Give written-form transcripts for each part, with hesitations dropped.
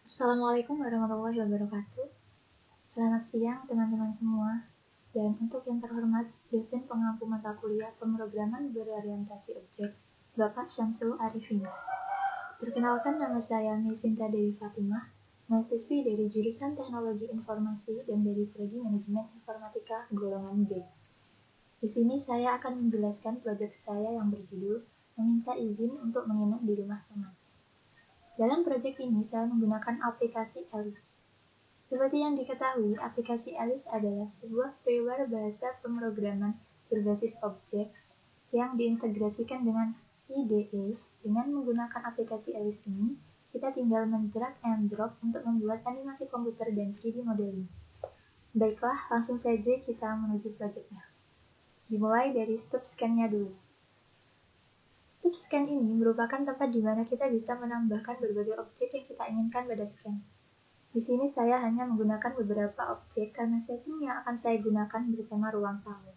Assalamualaikum warahmatullahi wabarakatuh. Selamat siang teman-teman semua. Dan untuk yang terhormat, dosen pengampu mata kuliah pemrograman berorientasi objek, Bapak Syamsul Arifin. Perkenalkan, nama saya Misinta Dewi Fatimah, mahasiswi dari jurusan Teknologi Informasi dan dari Prodi Manajemen Informatika golongan B. Di sini saya akan menjelaskan proyek saya yang berjudul Meminta Izin untuk Menginap di Rumah Teman. Dalam proyek ini, saya menggunakan aplikasi Alice. Seperti yang diketahui, aplikasi Alice adalah sebuah freeware bahasa pemrograman berbasis objek yang diintegrasikan dengan IDE. Dengan menggunakan aplikasi Alice ini, kita tinggal men-drag and drop untuk membuat animasi komputer dan 3D modeling. Baiklah, langsung saja kita menuju proyeknya. Dimulai dari step scan-nya dulu. Step scan ini merupakan tempat di mana kita bisa menambahkan berbagai objek yang kita inginkan pada scan. Di sini saya hanya menggunakan beberapa objek karena setting yang akan saya gunakan bertema ruang tamu.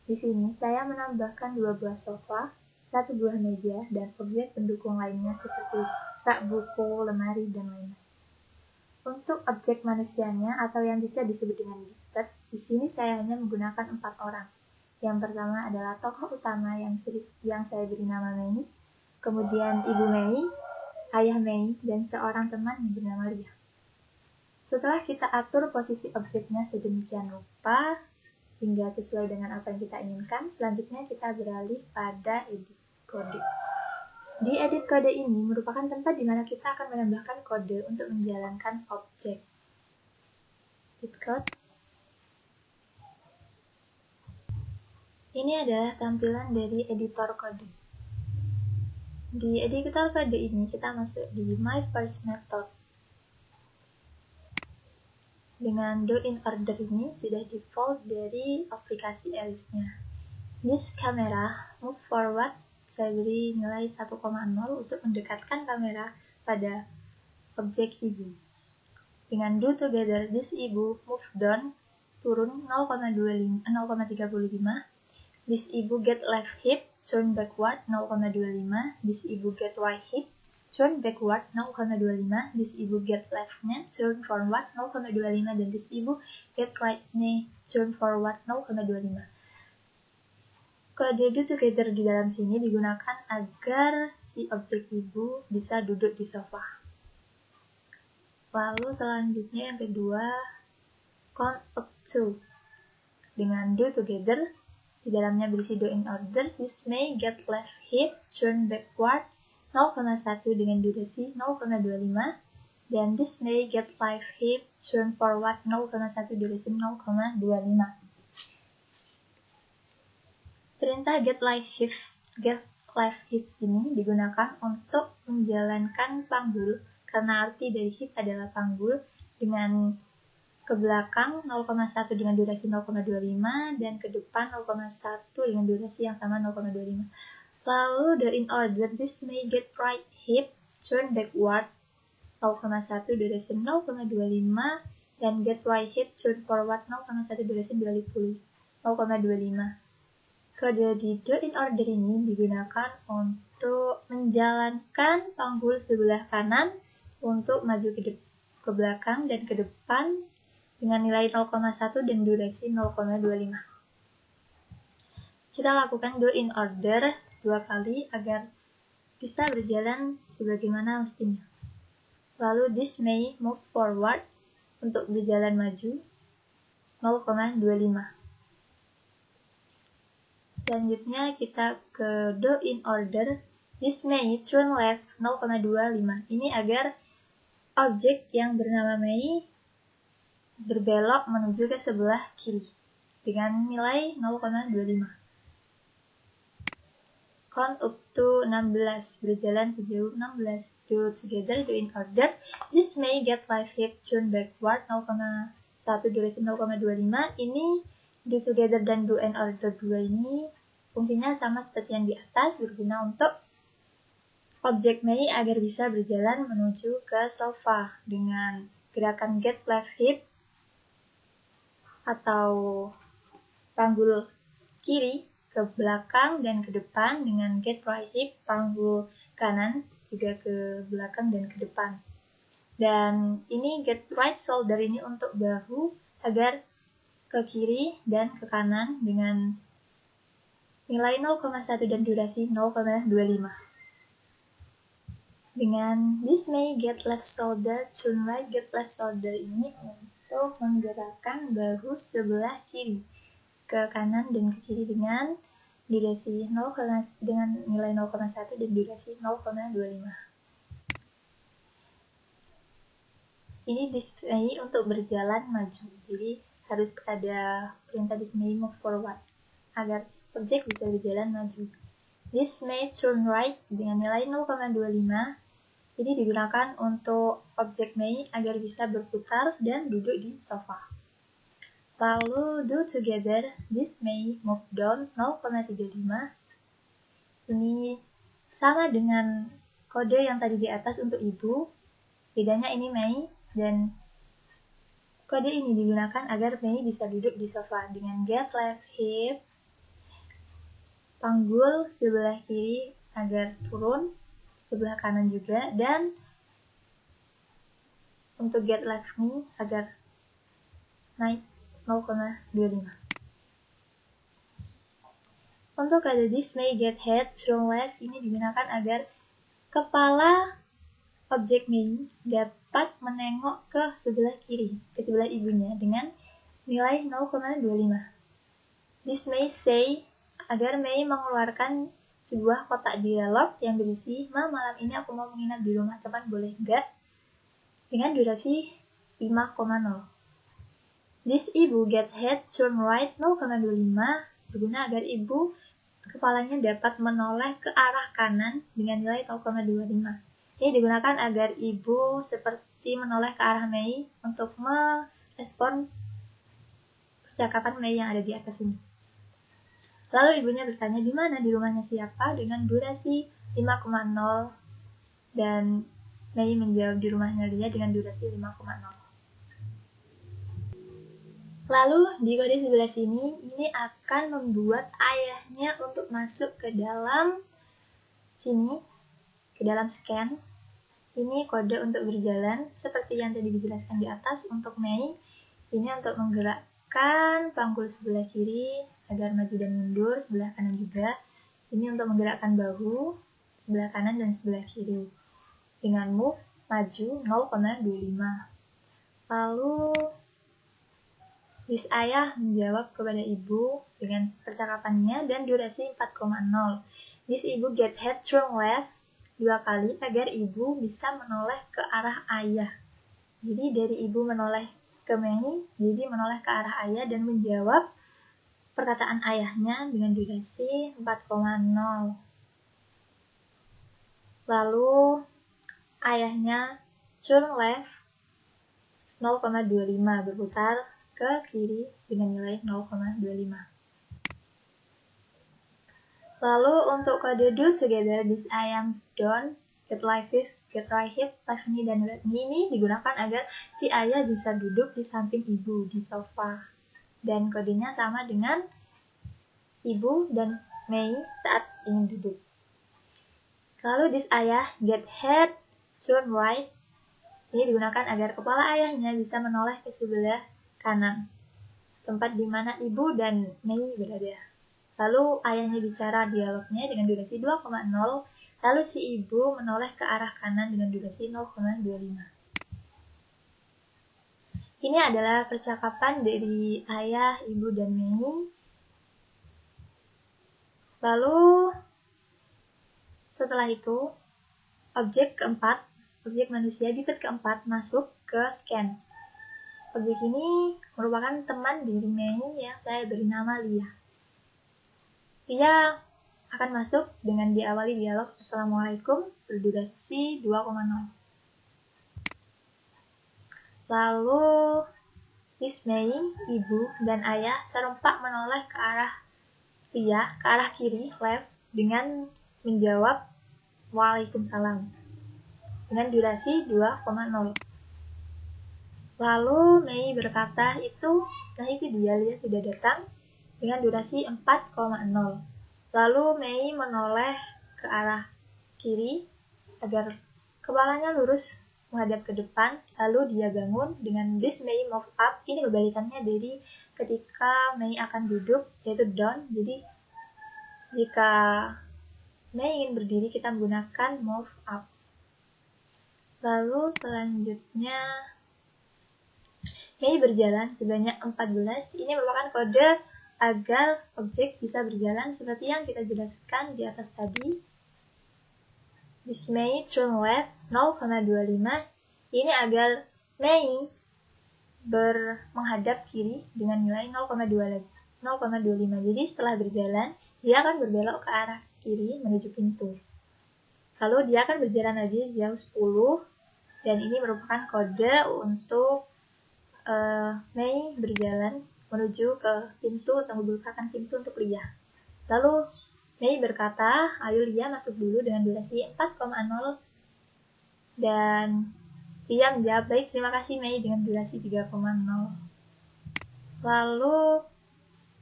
Di sini saya menambahkan 2 buah sofa, 1 buah meja, dan objek pendukung lainnya seperti rak buku, lemari, dan lainnya. Untuk objek manusianya atau yang bisa disebut dengan gifted, di sini saya hanya menggunakan 4 orang. Yang pertama adalah tokoh utama yang saya beri nama Mei, kemudian Ibu Mei, Ayah Mei, dan seorang teman yang bernama Lia. Setelah kita atur posisi objeknya sedemikian rupa, hingga sesuai dengan apa yang kita inginkan, selanjutnya kita beralih pada edit kode. Di edit kode ini merupakan tempat di mana kita akan menambahkan kode untuk menjalankan objek. Edit code. Ini adalah tampilan dari editor kode. Di editor kode ini kita masuk di My First Method. Dengan do in order ini sudah default dari aplikasi Alice-nya. This camera move forward, saya beri nilai 1,0 untuk mendekatkan kamera pada objek ibu. Dengan do together this ibu move down, turun 0,35. This ibu get left hip, turn backward 0,25. This ibu get right hip, turn backward 0,25. This ibu get left knee, turn forward 0,25. Dan this ibu get right knee, turn forward 0,25. Kode do together di dalam sini digunakan agar si objek ibu bisa duduk di sofa. Lalu selanjutnya yang kedua, count up to. Dengan do together, di dalamnya berisi do in order, this may get left hip, turn backward 0,1 dengan durasi 0,25. Dan this may get left hip, turn forward 0,1 durasi 0,25. Perintah get left hip ini digunakan untuk menjalankan panggul karena arti dari hip adalah panggul dengan ke belakang 0,1 dengan durasi 0,25 dan ke depan 0,1 dengan durasi yang sama 0,25. Lalu the in order this may get right hip, turn backward 0,1 durasi 0,25 dan get right hip, turn forward 0,1 durasi 0,25. Kode di do in order ini digunakan untuk menjalankan panggul sebelah kanan untuk maju ke belakang dan ke depan dengan nilai 0,1 dan durasi 0,25. Kita lakukan do in order 2 kali agar bisa berjalan sebagaimana mestinya. Lalu this may move forward untuk berjalan maju 0,25. Selanjutnya kita ke do in order this may turn left 0,25. Ini agar objek yang bernama Mei berbelok menuju ke sebelah kiri dengan nilai 0,25. Count up to 16, berjalan sejauh 16. Do together, do in order. This may get left hip, turn backward 0,1 durasi 0,25. Ini do together dan do in order 2 ini fungsinya sama seperti yang di atas, berguna untuk objek Mei agar bisa berjalan menuju ke sofa dengan gerakan get left hip atau panggul kiri ke belakang dan ke depan dengan get right hip, panggul kanan juga ke belakang dan ke depan. Dan ini get right shoulder ini untuk bahu agar ke kiri dan ke kanan dengan nilai 0,1 dan durasi 0,25. Dengan this may get left shoulder, turn right get left shoulder ini untuk menggerakkan bahu sebelah kiri ke kanan dan ke kiri dengan durasi dengan nilai 0,1 dan durasi 0,25. Ini display untuk berjalan maju, jadi harus ada perintah display move forward agar objek bisa berjalan maju. This may turn right dengan nilai 0,25. Ini digunakan untuk objek may agar bisa berputar dan duduk di sofa. Lalu do together, this may move down 0,35. Ini sama dengan kode yang tadi di atas untuk ibu. Bedanya ini may dan kode ini digunakan agar may bisa duduk di sofa dengan get left hip, panggul sebelah kiri agar turun, sebelah kanan juga, dan untuk get left knee agar naik 0,25. Untuk kode this may get head turn left ini digunakan agar kepala objek may dapat menengok ke sebelah kiri, ke sebelah ibunya dengan nilai 0,25. This may say agar May mengeluarkan sebuah kotak dialog yang berisi, "Ma, malam ini aku mau menginap di rumah teman, boleh enggak?" dengan durasi 5,0. This ibu get head turn right 0,25 berguna agar ibu kepalanya dapat menoleh ke arah kanan dengan nilai 0,25. Ini digunakan agar ibu seperti menoleh ke arah May untuk merespon percakapan May yang ada di atas ini. Lalu ibunya bertanya di mana, di rumahnya siapa, dengan durasi 5,0 dan May menjawab di rumahnya Lia dengan durasi 5,0. Lalu di kode sebelah sini ini akan membuat ayahnya untuk masuk ke dalam sini, ke dalam scan. Ini kode untuk berjalan seperti yang tadi dijelaskan di atas. Untuk May ini untuk menggerakkan panggul sebelah kiri agar maju dan mundur, sebelah kanan juga. Ini untuk menggerakkan bahu sebelah kanan dan sebelah kiri dengan move maju 0,25. Lalu ayah menjawab kepada ibu dengan percakapannya dan durasi 4,0. This ibu get head turn left 2 kali agar ibu bisa menoleh ke arah ayah. Jadi dari ibu menoleh ke May, jadi menoleh ke arah ayah dan menjawab perkataan ayahnya dengan durasi 4,0. Lalu ayahnya turn left 0,25 berputar ke kiri dengan nilai 0,25. Lalu untuk kode do together, this I am done, get right hip, left knee, dan right knee ini digunakan agar si ayah bisa duduk di samping ibu di sofa. Dan kodenya sama dengan ibu dan May saat ingin duduk. Lalu this ayah get head turn right. Ini digunakan agar kepala ayahnya bisa menoleh ke sebelah kanan, tempat di mana ibu dan May berada. Lalu ayahnya bicara dialognya dengan durasi 2,0. Lalu si ibu menoleh ke arah kanan dengan durasi 0,25. Ini adalah percakapan dari ayah, ibu, dan May. Lalu setelah itu objek manusia biped keempat masuk ke scan. Objek ini merupakan teman dari May yang saya beri nama Lia. Lia akan masuk dengan diawali dialog Assalamualaikum berdurasi 2,0. Lalu Miss May, ibu, dan ayah serempak menoleh ke arah Lia, ke arah kiri, left, dengan menjawab Waalaikumsalam dengan durasi 2,0. Lalu May berkata, itu dia, Lia sudah datang dengan durasi 4,0. Lalu May menoleh ke arah kiri agar kepalanya lurus menghadap ke depan, lalu dia bangun dengan this May move up. Ini kebalikannya dari ketika May akan duduk, yaitu down. Jadi jika May ingin berdiri, kita menggunakan move up. Lalu selanjutnya May berjalan sebanyak 14. Ini merupakan kode agar objek bisa berjalan seperti yang kita jelaskan di atas tadi. This May turn left 0,25. Ini agar May menghadap kiri dengan nilai 0,25. Jadi setelah berjalan, dia akan berbelok ke arah kiri menuju pintu. Lalu dia akan berjalan lagi jauh 10. Dan ini merupakan kode untuk May berjalan menuju ke pintu atau membukakan pintu untuk Lia. Lalu May berkata, ayo Lia masuk dulu dengan durasi 4,0. Dan Lia menjawab, baik terima kasih May dengan durasi 3,0. Lalu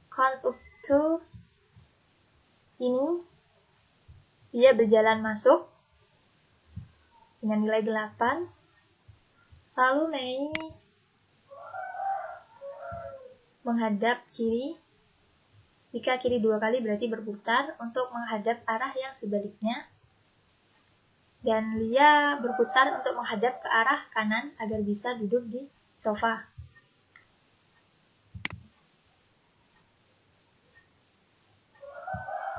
count up to ini Lia berjalan masuk dengan nilai 8. Lalu May menghadap kiri. Jika kiri 2 kali berarti berputar untuk menghadap arah yang sebaliknya. Dan Lia berputar untuk menghadap ke arah kanan agar bisa duduk di sofa.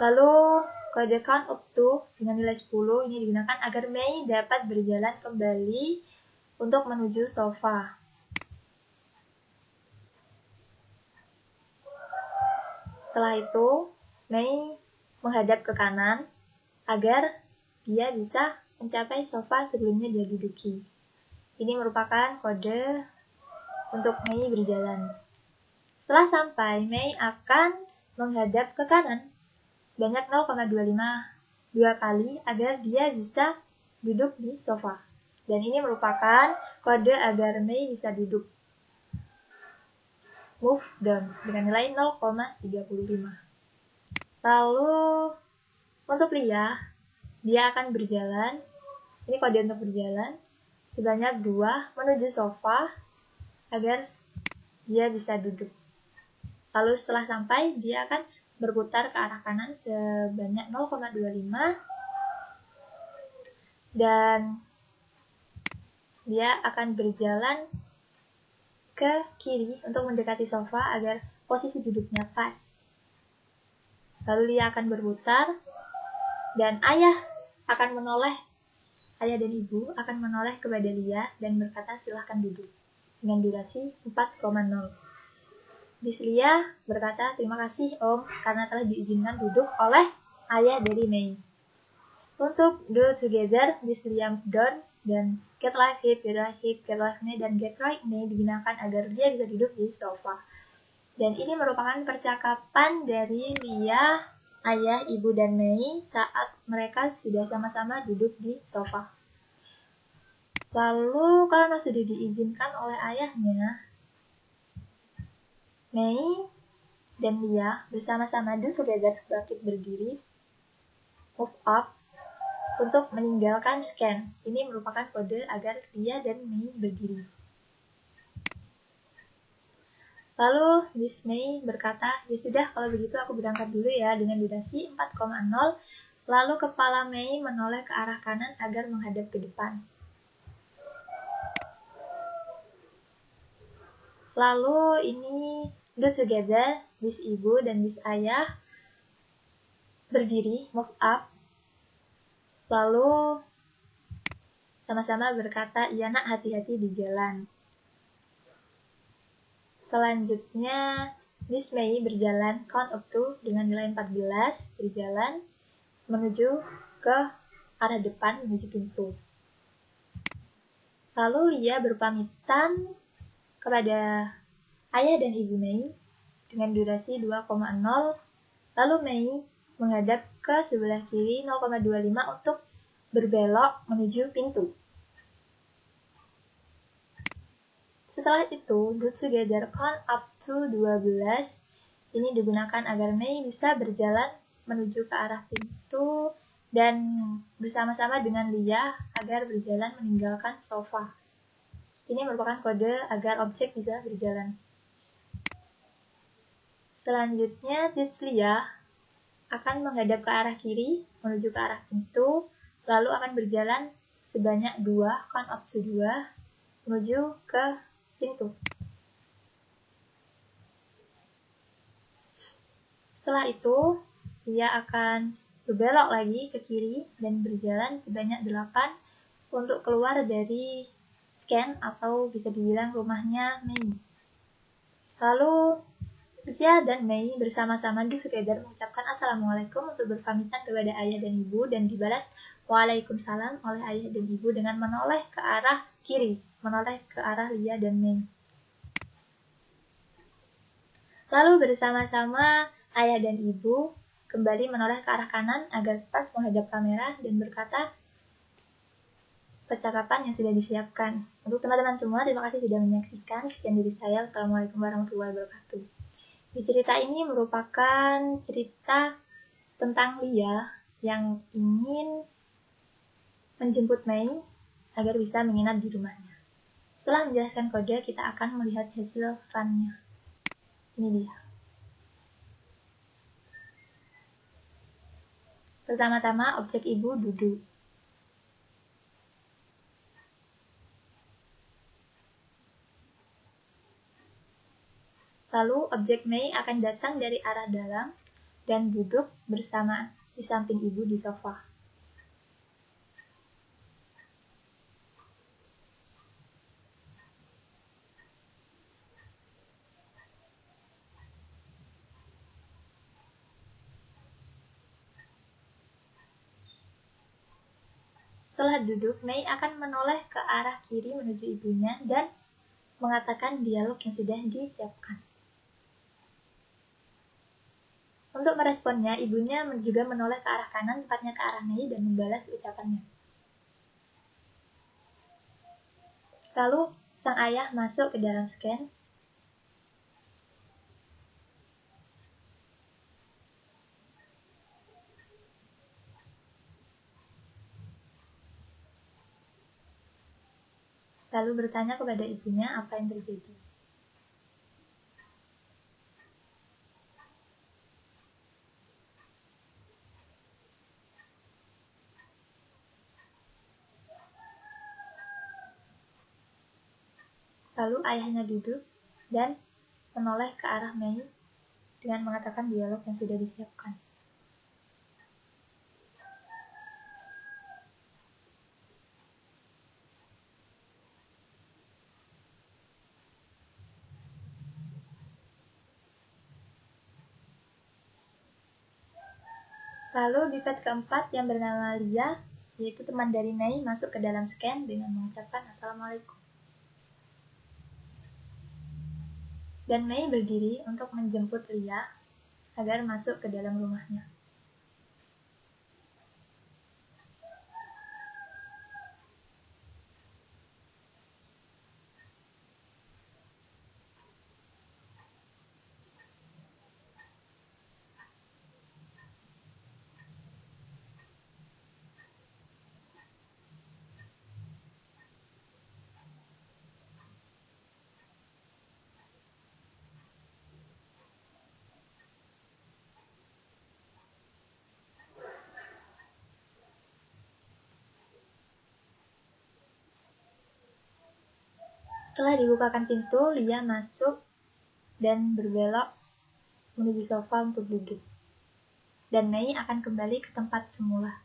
Lalu kode count up to dengan nilai 10 ini digunakan agar May dapat berjalan kembali untuk menuju sofa. Setelah itu, May menghadap ke kanan agar dia bisa mencapai sofa sebelumnya dia duduki. Ini merupakan kode untuk May berjalan. Setelah sampai, May akan menghadap ke kanan sebanyak 0,25 kali agar dia bisa duduk di sofa. Dan ini merupakan kode agar May bisa duduk. Move down dengan nilai 0,35. Lalu untuk Lia, dia akan berjalan. Ini kode untuk berjalan sebanyak 2 menuju sofa agar dia bisa duduk. Lalu setelah sampai, dia akan berputar ke arah kanan sebanyak 0,25 dan dia akan berjalan ke kiri untuk mendekati sofa agar posisi duduknya pas. Lalu dia akan berputar dan ayah dan ibu akan menoleh kepada Lia dan berkata silahkan duduk dengan durasi 4,0. Lia berkata terima kasih Om karena telah diizinkan duduk oleh ayah dari May. Untuk do together, Lia down dan get left hip, get left knee, dan get right knee digunakan agar dia bisa duduk di sofa. Dan ini merupakan percakapan dari Lia, ayah, ibu, dan May saat mereka sudah sama-sama duduk di sofa. Lalu karena sudah diizinkan oleh ayahnya, May dan Lia bersama-sama do together bangkit berdiri, move up, untuk meninggalkan scan. Ini merupakan kode agar Lia dan May berdiri. Lalu Miss May berkata, ya sudah kalau begitu aku berangkat dulu ya dengan durasi 4,0. Lalu kepala May menoleh ke arah kanan agar menghadap ke depan. Lalu ini do together, Miss Ibu dan Miss Ayah berdiri, move up. Lalu sama-sama berkata, iya nak hati-hati di jalan. Selanjutnya, Miss May berjalan count up to dengan nilai 14, berjalan menuju ke arah depan menuju pintu. Lalu Lia berpamitan kepada ayah dan ibu May dengan durasi 2,0. Lalu May menghadap ke sebelah kiri 0,25 untuk berbelok menuju pintu. Setelah itu, do together count up to 12. Ini digunakan agar May bisa berjalan menuju ke arah pintu dan bersama-sama dengan Lia agar berjalan meninggalkan sofa. Ini merupakan kode agar objek bisa berjalan. Selanjutnya, tis Lia akan menghadap ke arah kiri menuju ke arah pintu, lalu akan berjalan sebanyak 2, count up to 2, menuju ke pintu. Setelah itu, dia akan berbelok lagi ke kiri dan berjalan sebanyak 8 untuk keluar dari scan atau bisa dibilang rumahnya Mei. Lalu, Lia dan Mei bersama-sama together mengucapkan Assalamualaikum untuk berpamitan kepada ayah dan ibu dan dibalas Waalaikumsalam oleh ayah dan ibu dengan menoleh ke arah kiri, menoleh ke arah Lia dan Mei. Lalu bersama-sama ayah dan ibu kembali menoleh ke arah kanan agar pas menghadap kamera dan berkata percakapan yang sudah disiapkan. Untuk teman-teman semua, terima kasih sudah menyaksikan. Sekian dari saya. Wassalamualaikum warahmatullahi wabarakatuh. Di cerita ini merupakan cerita tentang Lia yang ingin menjemput Mei agar bisa menginap di rumahnya. Setelah menjelaskan kode, kita akan melihat hasil run-nya. Ini dia. Pertama-tama, objek ibu duduk. Lalu, objek Mei akan datang dari arah dalam dan duduk bersama di samping ibu di sofa. Setelah duduk, Mei akan menoleh ke arah kiri menuju ibunya dan mengatakan dialog yang sudah disiapkan. Untuk meresponnya, ibunya juga menoleh ke arah kanan, tepatnya ke arah Mei, dan membalas ucapannya. Lalu, sang ayah masuk ke dalam scan. Lalu bertanya kepada ibunya apa yang terjadi. Lalu ayahnya duduk dan menoleh ke arah Mei dengan mengatakan dialog yang sudah disiapkan. Lalu di pet keempat yang bernama Lia, yaitu teman dari Mei, masuk ke dalam scan dengan mengucapkan Assalamualaikum. Dan Mei berdiri untuk menjemput Lia agar masuk ke dalam rumahnya. Setelah dibukakan pintu, Lia masuk dan berbelok menuju sofa untuk duduk. Dan Mei akan kembali ke tempat semula.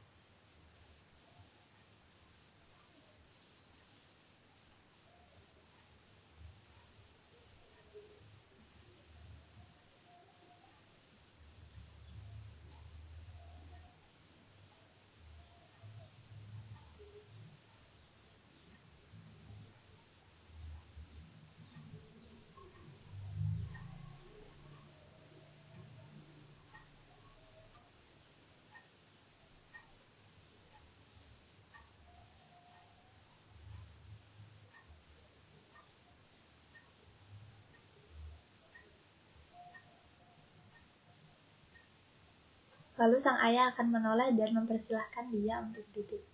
Lalu sang ayah akan menoleh dan mempersilahkan dia untuk duduk.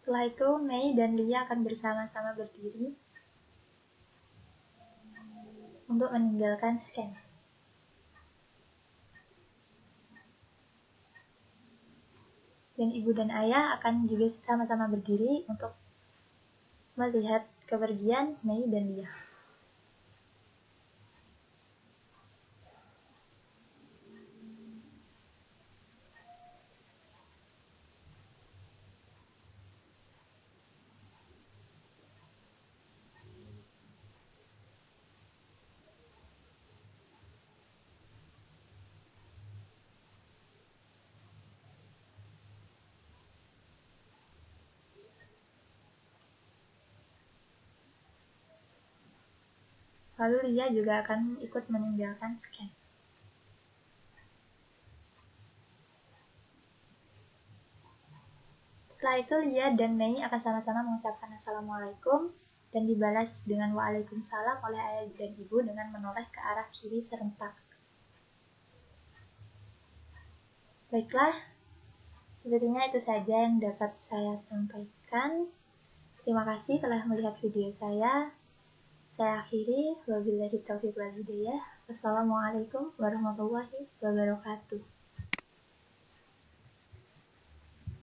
Setelah itu, Mei dan Lia akan bersama-sama berdiri untuk meninggalkan scan. Dan ibu dan ayah akan juga sama-sama berdiri untuk melihat kepergian Mei dan Lia. Lalu Lia juga akan ikut meninggalkan scan. Setelah itu Lia dan Mei akan sama-sama mengucapkan Assalamualaikum dan dibalas dengan Waalaikumsalam oleh ayah dan ibu dengan menoleh ke arah kiri serentak. Baiklah, sepertinya itu saja yang dapat saya sampaikan. Terima kasih telah melihat video saya. Saya akhiri, wabillahi taufiq wal hidayah. Wassalamualaikum warahmatullahi wabarakatuh.